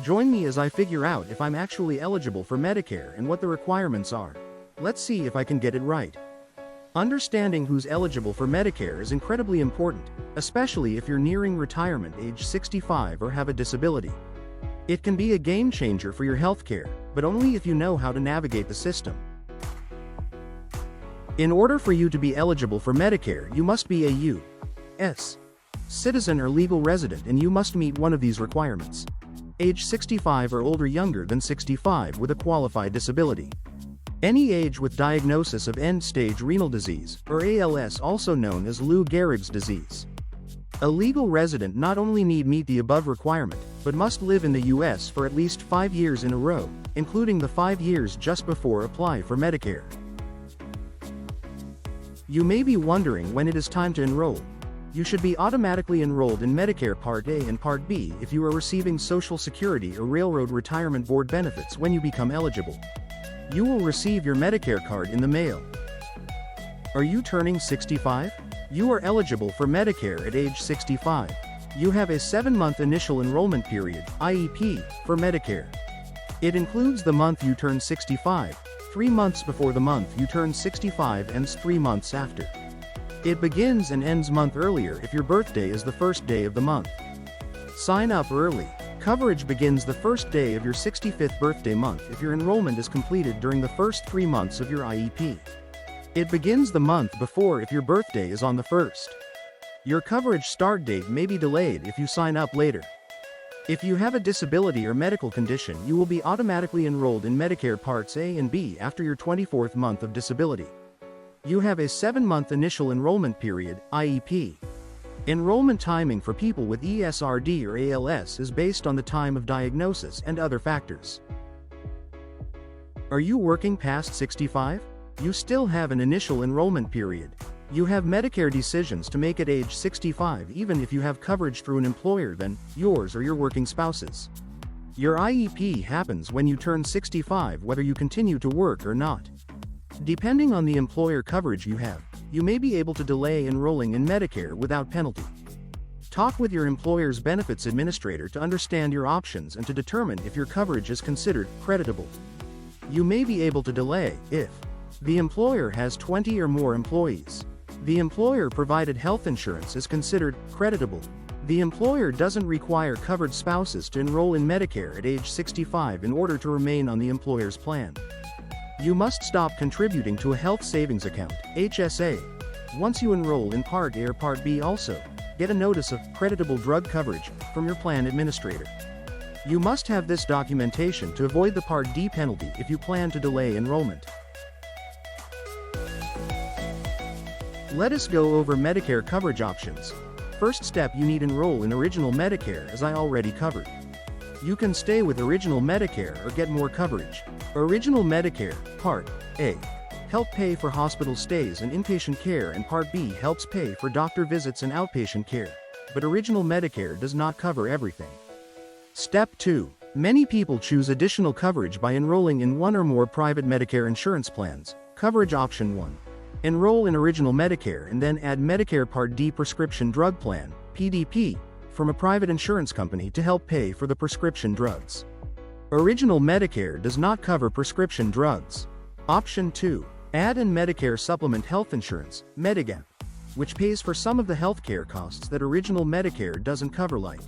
Join me as I figure out if I'm actually eligible for Medicare and what the requirements are. Let's see if I can get it right. Understanding who's eligible for Medicare is incredibly important, especially if you're nearing retirement age 65 or have a disability. It can be a game changer for your healthcare, but only if you know how to navigate the system. In order for you to be eligible for Medicare, you must be a U.S. citizen or legal resident, and you must meet one of these requirements. Age 65 or older, younger than 65 with a qualified disability. Any age with diagnosis of end-stage renal disease, or ALS, also known as Lou Gehrig's disease. A legal resident not only need meet the above requirement, but must live in the U.S. for at least 5 years in a row, including the 5 years just before apply for Medicare. You may be wondering when it is time to enroll. You should be automatically enrolled in Medicare Part A and Part B if you are receiving Social Security or Railroad Retirement Board benefits when you become eligible. You will receive your Medicare card in the mail. Are you turning 65? You are eligible for Medicare at age 65. You have a 7-month initial enrollment period, IEP, for Medicare. It includes the month you turn 65, 3 months before the month you turn 65, and 3 months after. It begins and ends month earlier if your birthday is the first day of the month. Sign up early. Coverage begins the first day of your 65th birthday month if your enrollment is completed during the first 3 months of your IEP. It begins the month before if your birthday is on the 1st. Your coverage start date may be delayed if you sign up later. If you have a disability or medical condition, you will be automatically enrolled in Medicare Parts A and B after your 24th month of disability. You have a 7-month initial enrollment period, IEP. Enrollment timing for people with ESRD or ALS is based on the time of diagnosis and other factors. Are you working past 65? You still have an initial enrollment period. You have Medicare decisions to make at age 65 even if you have coverage through an employer than yours or your working spouse's. Your IEP happens when you turn 65 whether you continue to work or not. Depending on the employer coverage you have, you may be able to delay enrolling in Medicare without penalty. Talk with your employer's benefits administrator to understand your options and to determine if your coverage is considered creditable. You may be able to delay if the employer has 20 or more employees. The employer-provided health insurance is considered creditable. The employer doesn't require covered spouses to enroll in Medicare at age 65 in order to remain on the employer's plan. You must stop contributing to a health savings account, HSA. Once you enroll in Part A or Part B, also get a notice of creditable drug coverage from your plan administrator. You must have this documentation to avoid the Part D penalty if you plan to delay enrollment. Let us go over Medicare coverage options. First step, you need enroll in Original Medicare, as I already covered. You can stay with Original Medicare or get more coverage. Original Medicare, Part A, help pay for hospital stays and inpatient care, and Part B helps pay for doctor visits and outpatient care. But Original Medicare does not cover everything. Step 2. Many people choose additional coverage by enrolling in one or more private Medicare insurance plans. Coverage option 1. Enroll in Original Medicare and then add Medicare Part D prescription drug plan, PDP, from a private insurance company to help pay for the prescription drugs. Original Medicare does not cover prescription drugs. Option 2. Add in Medicare Supplement Health Insurance, Medigap, which pays for some of the healthcare costs that Original Medicare doesn't cover, like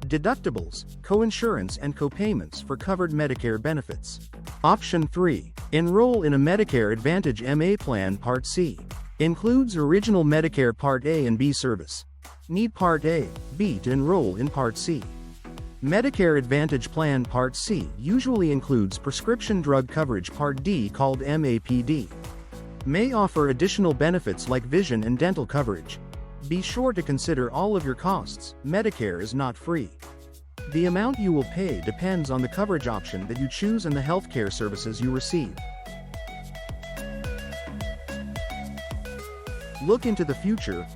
deductibles, co-insurance, and co-payments for covered Medicare benefits. Option 3. Enroll in a Medicare Advantage MA plan Part C. Includes Original Medicare Part A and B service. Need Part A, B to enroll in Part C. Medicare Advantage Plan Part C usually includes prescription drug coverage. Part D, called MAPD, may offer additional benefits like vision and dental coverage. Be sure to consider all of your costs. Medicare is not free. The amount you will pay depends on the coverage option that you choose and the healthcare services you receive. Look into the future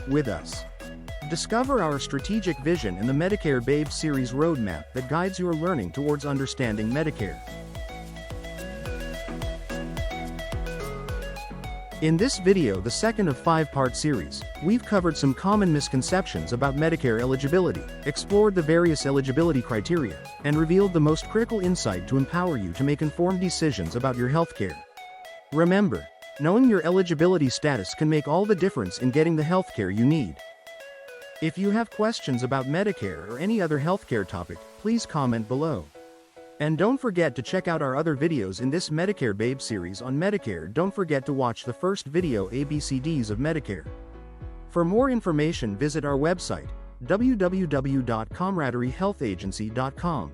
with us. Discover our strategic vision in the Medicare Babe Series roadmap that guides your learning towards understanding Medicare. In this video, the second of 5-part series, we've covered some common misconceptions about Medicare eligibility, explored the various eligibility criteria, and revealed the most critical insight to empower you to make informed decisions about your healthcare. Remember, knowing your eligibility status can make all the difference in getting the healthcare you need. If you have questions about Medicare or any other healthcare topic, please comment below. And don't forget to check out our other videos in this Medicare Babe series on Medicare. Don't forget to watch the first video, ABCDs of Medicare. For more information, visit our website, www.camaraderiehealthagency.com.